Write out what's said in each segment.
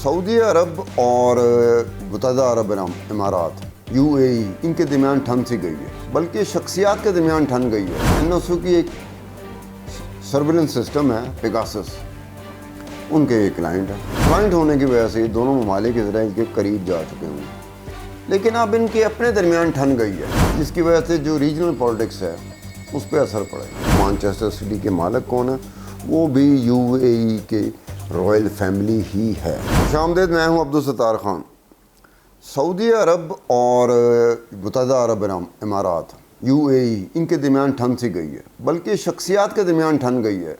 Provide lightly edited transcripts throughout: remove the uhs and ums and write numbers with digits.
Saudi अरब और मुत्तहिदा अरब इमारात UAE इनके दरमियान ठन सी गई है, बल्कि शख्सियात के दरमियान ठन गई है। NSO की एक सर्विलेंस सिस्टम है पेगासस, उनके एक क्लाइंट है। क्लाइंट होने की वजह से दोनों ममालिक इसराइल के करीब जा चुके हैं, लेकिन अब इनके अपने दरमियान ठन गई है, जिसकी वजह से जो रीजनल पॉलिटिक्स है उस पर असर पड़ेगा। मैनचेस्टर सिटी के मालिक कौन है? वो भी UAE के रॉयल फैमिली ही है। खुशामदीद, मैं हूँ अब्दुल सत्तार खान। सऊदी अरब और मुत्तहिदा अरब इमारात UAE इनके दरमियान ठन सी गई है, बल्कि शख्सियात के दरमियान ठन गई है।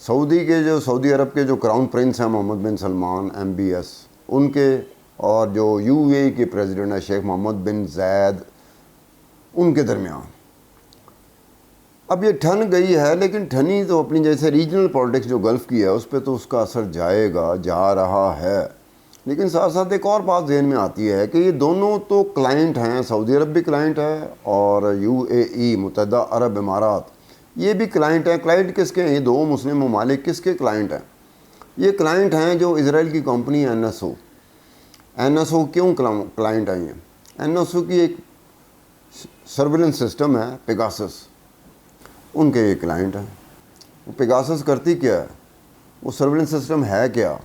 सऊदी अरब के जो क्राउन प्रिंस हैं मोहम्मद बिन सलमान MBS, उनके, और जो UAE के प्रेसिडेंट है शेख मोहम्मद बिन ज़ायद, उनके दरमियान अब ये ठन गई है। लेकिन ठनी तो अपनी जैसे रीजनल पॉलिटिक्स जो गल्फ़ की है उस पर तो उसका असर जा रहा है। लेकिन साथ साथ एक और बात जहन में आती है कि ये दोनों तो क्लाइंट हैं, सऊदी अरब भी क्लाइंट है और UAE मुत्तहिदा अरब इमारात ये भी क्लाइंट हैं। क्लाइंट किसके हैं? ये दो मुस्लिम ममालिक किसके क्लाइंट हैं? ये क्लाइंट हैं जो इसराइल की कंपनी NSO क्यों क्लाइंट हैं? ये NSO की एक सर्विलेंस सिस्टम है पेगासस, उनके एक क्लाइंट हैं। वो पेगासस करती क्या है? वो सर्विलेंस सिस्टम है क्या?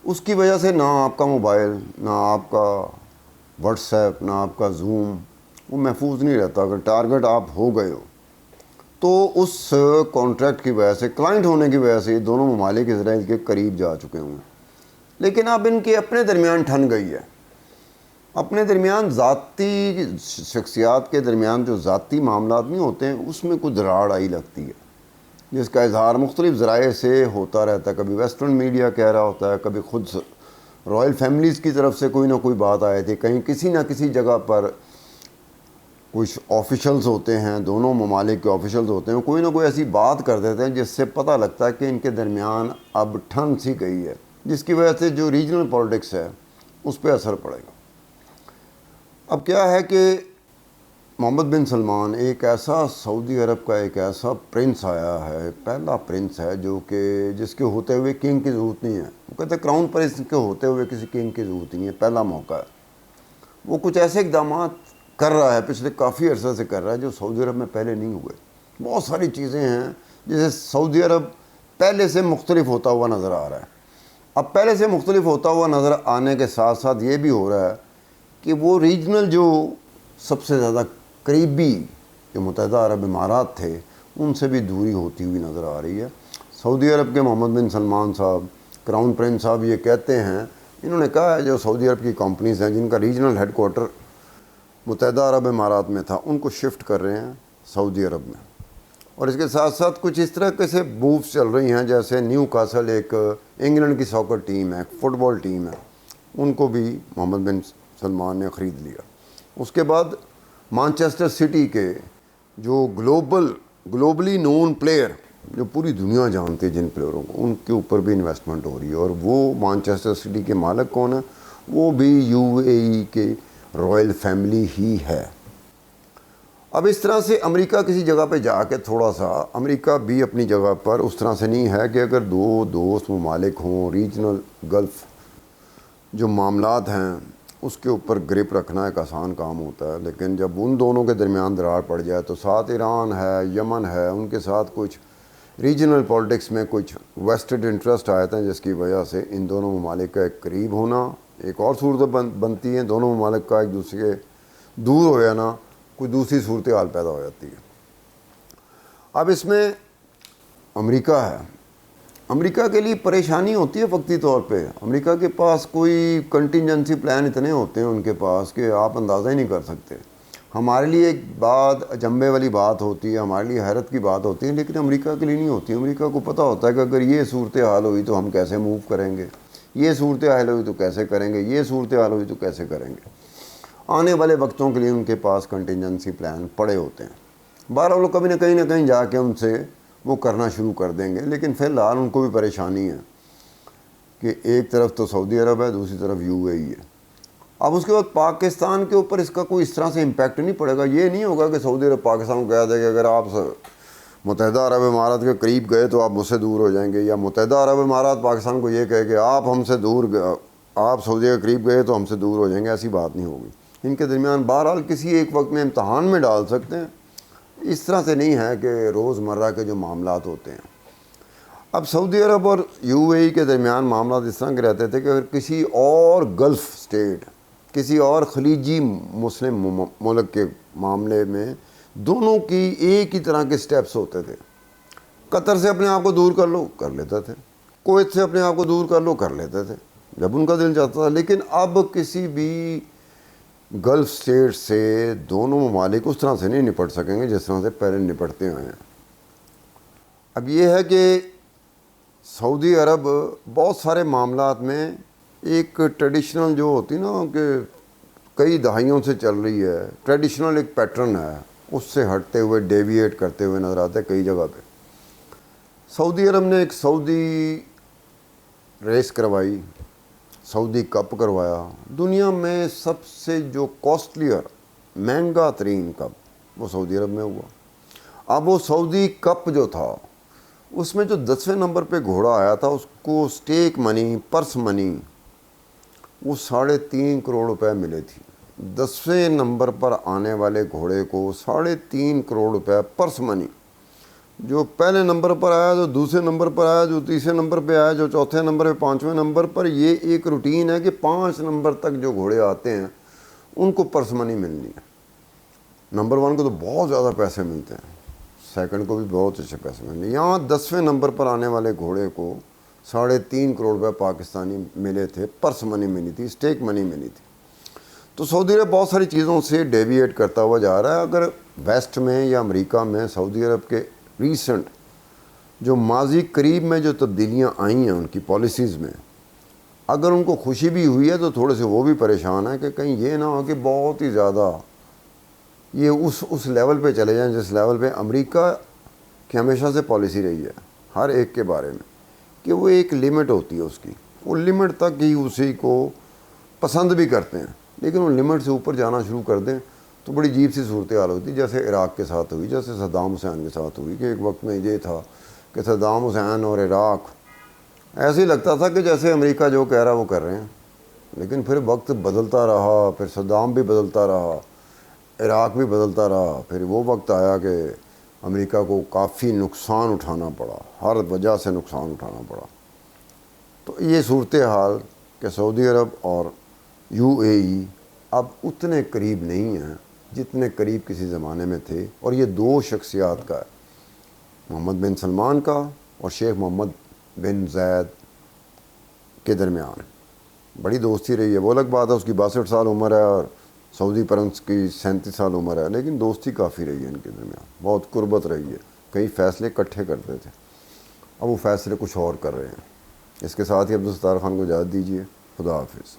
उसकी वजह से ना आपका मोबाइल, ना आपका व्हाट्सएप, ना आपका ज़ूम वो महफूज नहीं रहता। अगर टारगेट आप हो गए हो तो उस कॉन्ट्रैक्ट की वजह से, क्लाइंट होने की वजह से दोनों ममालिक इसराइल के करीब जा चुके होंगे। लेकिन अब इनके अपने दरमियान ठन गई है। अपने दरमियान ज़ाती शख्सियात के दरमियान जो ज़ाती मामलात नहीं होते हैं उसमें कुछ दराड़ आई लगती है, जिसका इजहार मुख्तलिफ़ ज़राए से होता रहता है। कभी वेस्टर्न मीडिया कह रहा होता है, कभी खुद रॉयल फैमिलीज़ की तरफ से कोई ना कोई बात आई थी, कहीं किसी ना किसी जगह पर कुछ ऑफिशल्स होते हैं, दोनों ममालिक के ऑफिशल्स होते हैं, कोई ना कोई ऐसी बात कर देते हैं जिससे पता लगता है कि इनके दरमियान अब ठन सी गई है, जिसकी वजह से जो रीजनल पॉलिटिक्स है उस पर असर पड़ेगा। अब क्या है कि मोहम्मद बिन सलमान एक ऐसा सऊदी अरब का एक ऐसा प्रिंस आया है, पहला प्रिंस है जो कि जिसके होते हुए किंग की ज़रूरत नहीं है। वो कहते हैं क्राउन प्रिंस के होते हुए किसी किंग की ज़रूरत नहीं है, पहला मौका है। वो कुछ ऐसे इक़दाम कर रहा है, पिछले काफ़ी अरसे से कर रहा है, जो सऊदी अरब में पहले नहीं हुए। बहुत सारी चीज़ें हैं जिसे सऊदी अरब पहले से मुख्तलिफ होता हुआ नज़र आ रहा है। अब पहले से मुख्तलिफ होता हुआ नज़र आने के साथ साथ ये भी हो रहा है कि वो रीजनल जो सबसे ज़्यादा करीबी जो मुत्तहिदा अरब इमारात थे उनसे भी दूरी होती हुई नज़र आ रही है। सऊदी अरब के मोहम्मद बिन सलमान साहब, क्राउन प्रिंस साहब, ये कहते हैं, इन्होंने कहा है जो सऊदी अरब की कंपनीज़ हैं जिनका रीजनल हेडकोार्टर मुत्तहिदा अरब इमारात में था, उनको शिफ्ट कर रहे हैं सऊदी अरब में। और इसके साथ साथ कुछ इस तरह के से मूव्स चल रही हैं, जैसे न्यू कासल एक इंग्लैंड की सॉकर टीम है, फुटबॉल टीम है, उनको भी मोहम्मद बिन सलमान ने ख़रीद लिया। उसके बाद मैनचेस्टर सिटी के जो ग्लोबली नोन प्लेयर जो पूरी दुनिया जानती है जिन प्लेयरों को, उनके ऊपर भी इन्वेस्टमेंट हो रही है। और वो मैनचेस्टर सिटी के मालिक कौन है? वो भी UAE के रॉयल फैमिली ही है। अब इस तरह से अमेरिका किसी जगह पे जाके थोड़ा सा, अमेरिका भी अपनी जगह पर उस तरह से नहीं है कि अगर दो दोस्त ममालिक हों, रीजनल गल्फ़ जो मामलात हैं उसके ऊपर ग्रिप रखना एक आसान काम होता है। लेकिन जब उन दोनों के दरमियान दरार पड़ जाए तो साथ ईरान है, यमन है, उनके साथ कुछ रीजनल पॉलिटिक्स में कुछ वेस्टेड इंटरेस्ट आए थे, जिसकी वजह से इन दोनों ममालिक का एक करीब होना एक और सूरत बनती है। दोनों ममालिक का एक दूसरे के दूर हो जाना कोई दूसरी सूरत हाल पैदा हो जाती है। अब इसमें अमेरिका है, अमेरिका के लिए परेशानी होती है वक्ती तौर पे। अमेरिका के पास कोई कंटिजेंसी प्लान इतने होते हैं उनके पास कि आप अंदाज़ा ही नहीं कर सकते। हमारे लिए एक बात अचंभे वाली बात होती है, हमारे लिए हैरत की बात होती है, लेकिन अमेरिका के लिए नहीं होती। अमेरिका को पता होता है कि अगर ये सूरत हाल हुई तो हम कैसे मूव करेंगे, ये सूरत हाल हुई तो कैसे करेंगे, ये सूरत हाल हुई तो कैसे करेंगे। आने वाले वक्तों के लिए उनके पास कंटिजेंसी प्लान पड़े होते हैं। 12 लोग कभी ना कहीं जाके उनसे वो करना शुरू कर देंगे। लेकिन फ़िलहाल उनको भी परेशानी है कि एक तरफ तो सऊदी अरब है, दूसरी तरफ UAE है। अब उसके बाद पाकिस्तान के ऊपर इसका कोई इस तरह से इम्पैक्ट नहीं पड़ेगा। ये नहीं होगा कि सऊदी अरब पाकिस्तान को कह देगा अगर आप متحدہ عرب امارات کے قریب گئے تو آپ مجھ سے دور ہو جائیں گے، یا متحدہ عرب امارات پاکستان کو یہ کہے کہ آپ ہم سے دور، آپ سعودی کے قریب گئے تو ہم سے دور ہو جائیں گے، ایسی بات نہیں ہوگی۔ ان کے درمیان بہرحال کسی ایک وقت میں امتحان میں ڈال سکتے ہیں، اس طرح سے نہیں ہے کہ روز مرہ کے جو معاملات ہوتے ہیں۔ اب سعودی عرب اور یو اے ای کے درمیان معاملات اس طرح کے رہتے تھے کہ اگر کسی اور گلف سٹیٹ، کسی اور خلیجی مسلم ملک کے معاملے میں دونوں کی ایک ہی طرح کے سٹیپس ہوتے تھے۔ قطر سے اپنے آپ کو دور کر لو، کر لیتے تھے، کویت سے اپنے آپ کو دور کر لو، کر لیتے تھے جب ان کا دل چاہتا تھا۔ لیکن اب کسی بھی گلف سٹیٹ سے دونوں ممالک اس طرح سے نہیں نپٹ سکیں گے جس طرح سے پہلے نپٹتے ہوئے ہیں۔ اب یہ ہے کہ سعودی عرب بہت سارے معاملات میں ایک ٹریڈیشنل جو ہوتی نا کہ کئی دہائیوں سے چل رہی ہے، ٹریڈیشنل ایک پیٹرن ہے، اس سے ہٹتے ہوئے ڈیویٹ کرتے ہوئے نظر آتے ہیں کئی جگہ پہ۔ سعودی عرب نے ایک سعودی ریس کروائی، سعودی کپ کروایا، دنیا میں سب سے جو کاسٹلیئر، مہنگا ترین کپ وہ سعودی عرب میں ہوا۔ اب وہ سعودی کپ جو تھا اس میں جو 10ویں نمبر پہ گھوڑا آیا تھا اس کو سٹیک منی، پرس منی، وہ 3.5 کروڑ روپے ملے تھی۔ 10ویں نمبر پر آنے والے گھوڑے کو 3.5 کروڑ روپے پرس منی۔ جو پہلے نمبر پر آیا، جو دوسرے نمبر پر آیا، جو تیسرے نمبر پہ آیا، جو چوتھے نمبر پہ، 5ویں نمبر پر، یہ ایک روٹین ہے کہ 5 نمبر تک جو گھوڑے آتے ہیں ان کو پرس منی ملنی ہے۔ نمبر 1 کو تو بہت زیادہ پیسے ملتے ہیں، سیکنڈ کو بھی بہت اچھے پیسے ملتے ہیں۔ یہاں 10ویں نمبر پر آنے والے گھوڑے کو 3.5 کروڑ روپے پاکستانی ملے تھے، پرس منی ملی تھی، سٹیک منی ملی تھی۔ تو سعودی عرب بہت ساری چیزوں سے ڈیویٹ کرتا ہوا جا رہا ہے۔ اگر ویسٹ میں یا امریکہ میں سعودی عرب کے ریسنٹ جو ماضی قریب میں جو تبدیلیاں آئی ہیں ان کی پالیسیز میں، اگر ان کو خوشی بھی ہوئی ہے تو تھوڑے سے وہ بھی پریشان ہیں کہ کہیں یہ نہ ہو کہ بہت ہی زیادہ یہ اس لیول پہ چلے جائیں جس لیول پہ امریکہ کی ہمیشہ سے پالیسی رہی ہے ہر ایک کے بارے میں، کہ وہ ایک لمٹ ہوتی ہے اس کی، وہ لمٹ تک ہی اسی کو پسند بھی کرتے ہیں، لیکن وہ لمٹ سے اوپر جانا شروع کر دیں تو بڑی عجیب سی صورتحال ہوتی، جیسے عراق کے ساتھ ہوئی، جیسے صدام حسین کے ساتھ ہوئی، کہ ایک وقت میں یہ تھا کہ صدام حسین اور عراق ایسے ہی لگتا تھا کہ جیسے امریکہ جو کہہ رہا وہ کر رہے ہیں، لیکن پھر وقت بدلتا رہا، پھر صدام بھی بدلتا رہا، عراق بھی بدلتا رہا، پھر وہ وقت آیا کہ امریکہ کو کافی نقصان اٹھانا پڑا، ہر وجہ سے نقصان اٹھانا پڑا۔ تو یہ صورتحال کہ سعودی عرب اور یو اے ای اب اتنے قریب نہیں ہیں جتنے قریب کسی زمانے میں تھے، اور یہ 2 شخصیات کا ہے، محمد بن سلمان کا اور شیخ محمد بن زید کے درمیان بڑی دوستی رہی ہے۔ وہ الگ بات ہے اس کی 62 سال عمر ہے اور سعودی پرنس کی 37 سال عمر ہے، لیکن دوستی کافی رہی ہے ان کے درمیان، بہت قربت رہی ہے، کئی فیصلے اکٹھے کرتے تھے، اب وہ فیصلے کچھ اور کر رہے ہیں۔ اس کے ساتھ ہی عبدالستار خان کو اجازت دیجیے، خدا حافظ۔